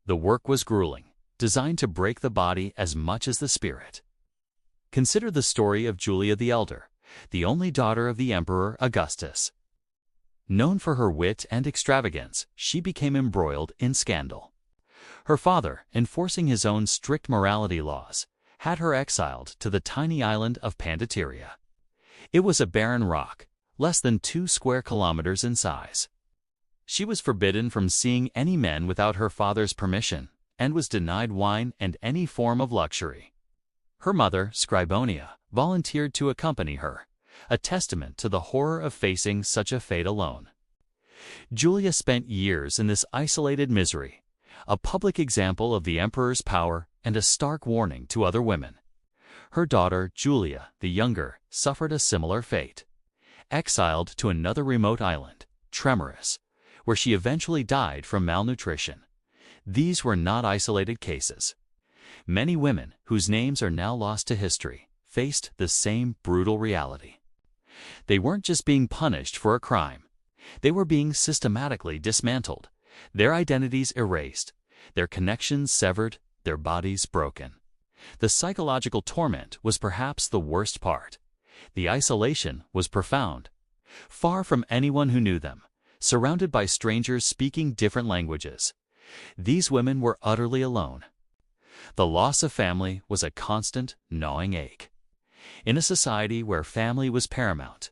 The work was grueling, designed to break the body as much as the spirit. Consider the story of Julia the Elder, the only daughter of the Emperor Augustus. Known for her wit and extravagance, she became embroiled in scandal. Her father, enforcing his own strict morality laws, had her exiled to the tiny island of Pandateria. It was a barren rock, less than 2 square kilometers in size. She was forbidden from seeing any men without her father's permission, and was denied wine and any form of luxury. Her mother, Scribonia, volunteered to accompany her, a testament to the horror of facing such a fate alone. Julia spent years in this isolated misery, a public example of the emperor's power and a stark warning to other women. Her daughter, Julia, the younger, suffered a similar fate. Exiled to another remote island, Tremoris, where she eventually died from malnutrition. These were not isolated cases. Many women, whose names are now lost to history, faced the same brutal reality. They weren't just being punished for a crime. They were being systematically dismantled, their identities erased, their connections severed, their bodies broken. The psychological torment was perhaps the worst part. The isolation was profound. Far from anyone who knew them, surrounded by strangers speaking different languages, these women were utterly alone. The loss of family was a constant, gnawing ache. In a society where family was paramount,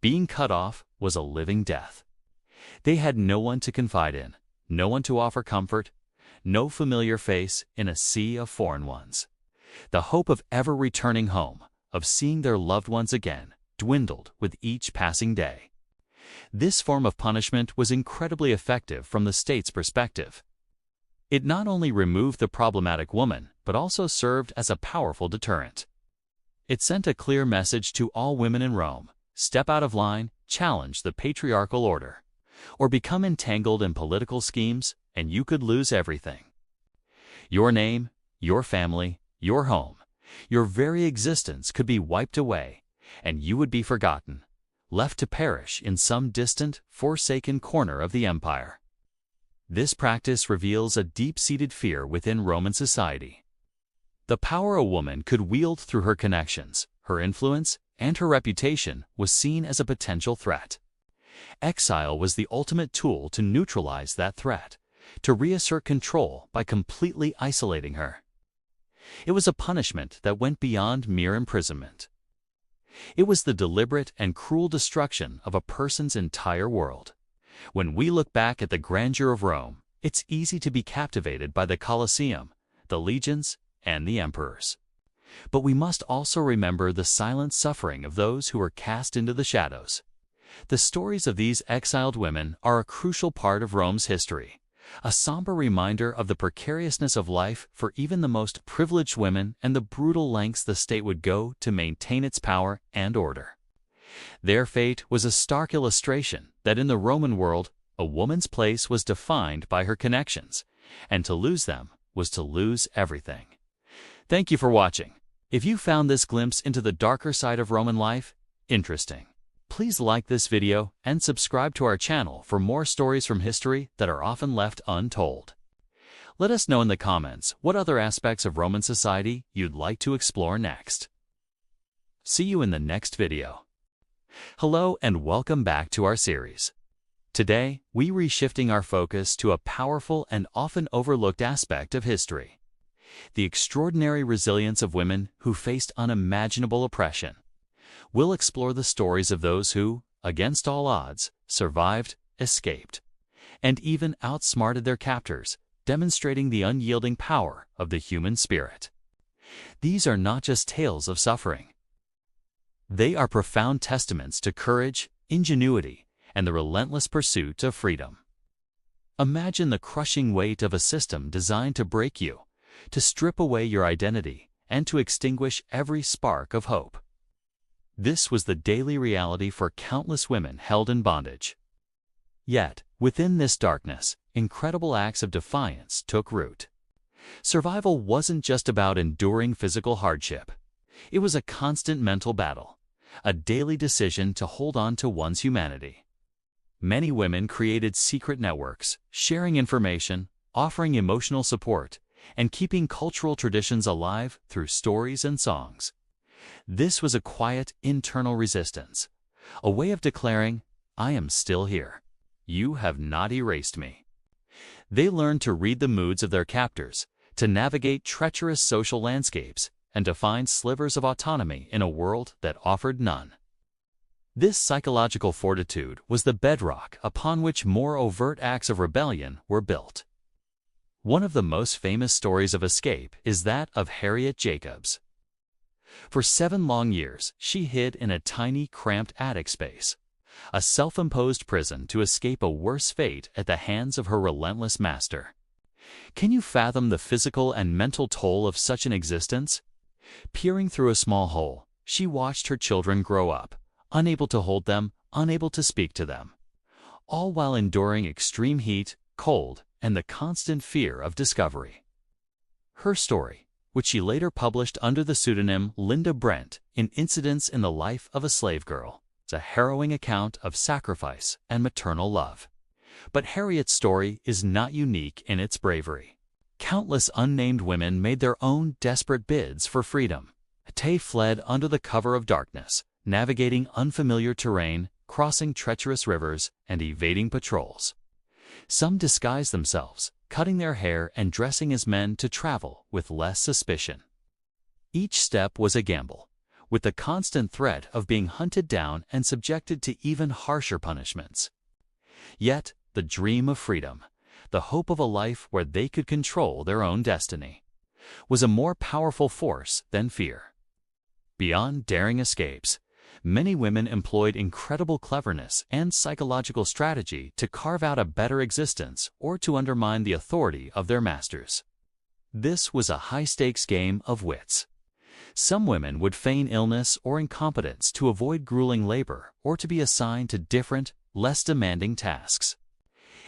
being cut off was a living death. They had no one to confide in, no one to offer comfort, no familiar face in a sea of foreign ones. The hope of ever returning home, of seeing their loved ones again, dwindled with each passing day. This form of punishment was incredibly effective from the state's perspective. It not only removed the problematic woman, but also served as a powerful deterrent. It sent a clear message to all women in Rome: step out of line, challenge the patriarchal order, or become entangled in political schemes, and you could lose everything. Your name, your family, your home, your very existence could be wiped away, and you would be forgotten, left to perish in some distant, forsaken corner of the empire. This practice reveals a deep-seated fear within Roman society. The power a woman could wield through her connections, her influence, and her reputation was seen as a potential threat. Exile was the ultimate tool to neutralize that threat, to reassert control by completely isolating her. It was a punishment that went beyond mere imprisonment. It was the deliberate and cruel destruction of a person's entire world. When we look back at the grandeur of Rome, it's easy to be captivated by the Colosseum, the legions, and the emperors. But we must also remember the silent suffering of those who were cast into the shadows. The stories of these exiled women are a crucial part of Rome's history, a somber reminder of the precariousness of life for even the most privileged women and the brutal lengths the state would go to maintain its power and order. Their fate was a stark illustration that in the Roman world, a woman's place was defined by her connections, and to lose them was to lose everything. Thank you for watching. If you found this glimpse into the darker side of Roman life interesting, please like this video and subscribe to our channel for more stories from history that are often left untold. Let us know in the comments what other aspects of Roman society you'd like to explore next. See you in the next video. Hello and welcome back to our series. Today, we are shifting our focus to a powerful and often overlooked aspect of history: the extraordinary resilience of women who faced unimaginable oppression. We'll explore the stories of those who, against all odds, survived, escaped, and even outsmarted their captors, demonstrating the unyielding power of the human spirit. These are not just tales of suffering. They are profound testaments to courage, ingenuity, and the relentless pursuit of freedom. Imagine the crushing weight of a system designed to break you, to strip away your identity, and to extinguish every spark of hope. This was the daily reality for countless women held in bondage. Yet, within this darkness, incredible acts of defiance took root. Survival wasn't just about enduring physical hardship. It was a constant mental battle, a daily decision to hold on to one's humanity. Many women created secret networks, sharing information, offering emotional support, and keeping cultural traditions alive through stories and songs. This was a quiet, internal resistance, a way of declaring, "I am still here. You have not erased me." They learned to read the moods of their captors, to navigate treacherous social landscapes, and to find slivers of autonomy in a world that offered none. This psychological fortitude was the bedrock upon which more overt acts of rebellion were built. One of the most famous stories of escape is that of Harriet Jacobs. For 7 long years, she hid in a tiny, cramped attic space, a self-imposed prison to escape a worse fate at the hands of her relentless master. Can you fathom the physical and mental toll of such an existence? Peering through a small hole, she watched her children grow up, unable to hold them, unable to speak to them, all while enduring extreme heat, cold, and the constant fear of discovery. Her story, which she later published under the pseudonym Linda Brent in Incidents in the Life of a Slave Girl, is a harrowing account of sacrifice and maternal love. But Harriet's story is not unique in its bravery. Countless unnamed women made their own desperate bids for freedom. They fled under the cover of darkness, navigating unfamiliar terrain, crossing treacherous rivers, and evading patrols. Some disguised themselves, cutting their hair and dressing as men to travel with less suspicion. Each step was a gamble, with the constant threat of being hunted down and subjected to even harsher punishments. Yet, the dream of freedom, the hope of a life where they could control their own destiny, was a more powerful force than fear. Beyond daring escapes, many women employed incredible cleverness and psychological strategy to carve out a better existence or to undermine the authority of their masters. This was a high-stakes game of wits. Some women would feign illness or incompetence to avoid grueling labor or to be assigned to different, less demanding tasks.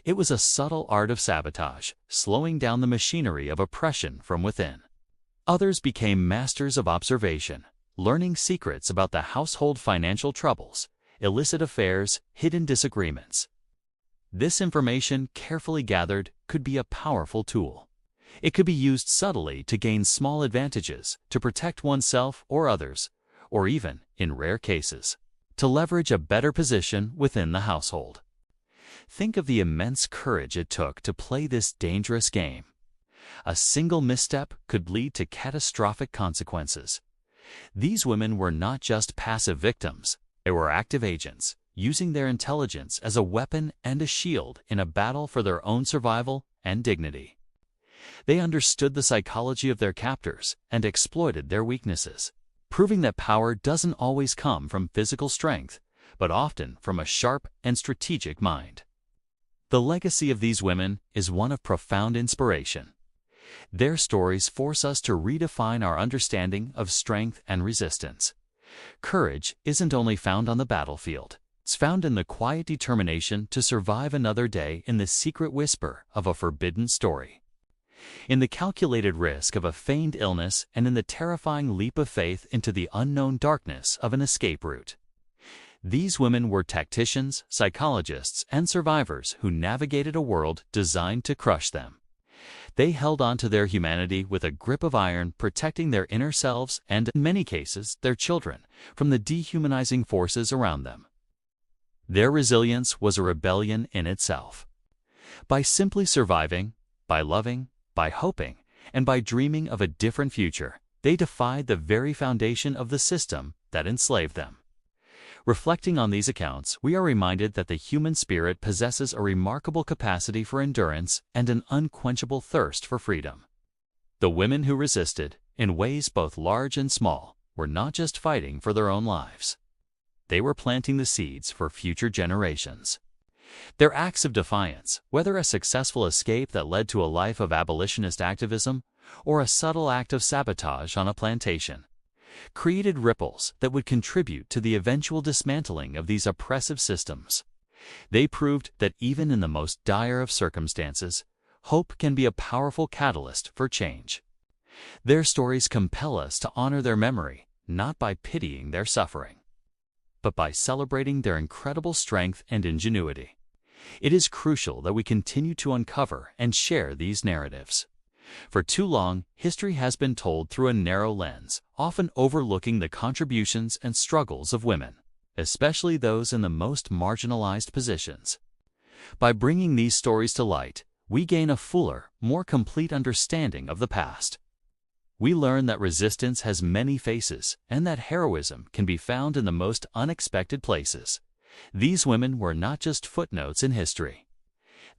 It was a subtle art of sabotage, slowing down the machinery of oppression from within. Others became masters of observation, learning secrets about the household financial troubles, illicit affairs, hidden disagreements. This information, carefully gathered, could be a powerful tool. It could be used subtly to gain small advantages, to protect oneself or others, or even, in rare cases, to leverage a better position within the household. Think of the immense courage it took to play this dangerous game. A single misstep could lead to catastrophic consequences. These women were not just passive victims, they were active agents, using their intelligence as a weapon and a shield in a battle for their own survival and dignity. They understood the psychology of their captors and exploited their weaknesses, proving that power doesn't always come from physical strength, but often from a sharp and strategic mind. The legacy of these women is one of profound inspiration. Their stories force us to redefine our understanding of strength and resistance. Courage isn't only found on the battlefield. It's found in the quiet determination to survive another day in the secret whisper of a forbidden story. In the calculated risk of a feigned illness and in the terrifying leap of faith into the unknown darkness of an escape route. These women were tacticians, psychologists, and survivors who navigated a world designed to crush them. They held on to their humanity with a grip of iron, protecting their inner selves and, in many cases, their children, from the dehumanizing forces around them. Their resilience was a rebellion in itself. By simply surviving, by loving, by hoping, and by dreaming of a different future, they defied the very foundation of the system that enslaved them. Reflecting on these accounts, we are reminded that the human spirit possesses a remarkable capacity for endurance and an unquenchable thirst for freedom. The women who resisted, in ways both large and small, were not just fighting for their own lives. They were planting the seeds for future generations. Their acts of defiance, whether a successful escape that led to a life of abolitionist activism or a subtle act of sabotage on a plantation, created ripples that would contribute to the eventual dismantling of these oppressive systems. They proved that even in the most dire of circumstances, hope can be a powerful catalyst for change. Their stories compel us to honor their memory, not by pitying their suffering, but by celebrating their incredible strength and ingenuity. It is crucial that we continue to uncover and share these narratives. For too long, history has been told through a narrow lens, often overlooking the contributions and struggles of women, especially those in the most marginalized positions. By bringing these stories to light, we gain a fuller, more complete understanding of the past. We learn that resistance has many faces and that heroism can be found in the most unexpected places. These women were not just footnotes in history.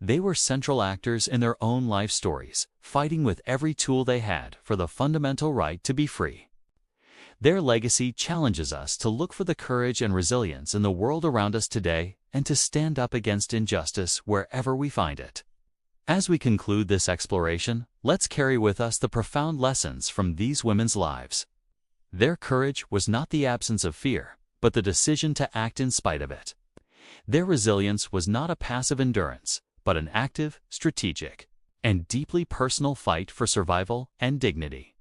They were central actors in their own life stories, fighting with every tool they had for the fundamental right to be free. Their legacy challenges us to look for the courage and resilience in the world around us today and to stand up against injustice wherever we find it. As we conclude this exploration, let's carry with us the profound lessons from these women's lives. Their courage was not the absence of fear, but the decision to act in spite of it. Their resilience was not a passive endurance, but an active, strategic, and deeply personal fight for survival and dignity.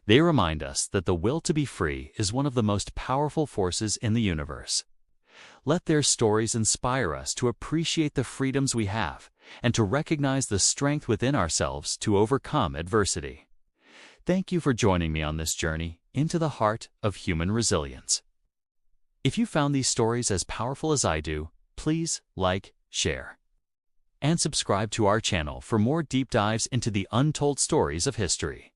They remind us that the will to be free is one of the most powerful forces in the universe. Let their stories inspire us to appreciate the freedoms we have and to recognize the strength within ourselves to overcome adversity. Thank you for joining me on this journey into the heart of human resilience. If you found these stories as powerful as I do, please like, share, and subscribe to our channel for more deep dives into the untold stories of history.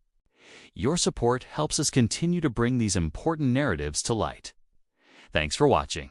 Your support helps us continue to bring these important narratives to light. Thanks for watching.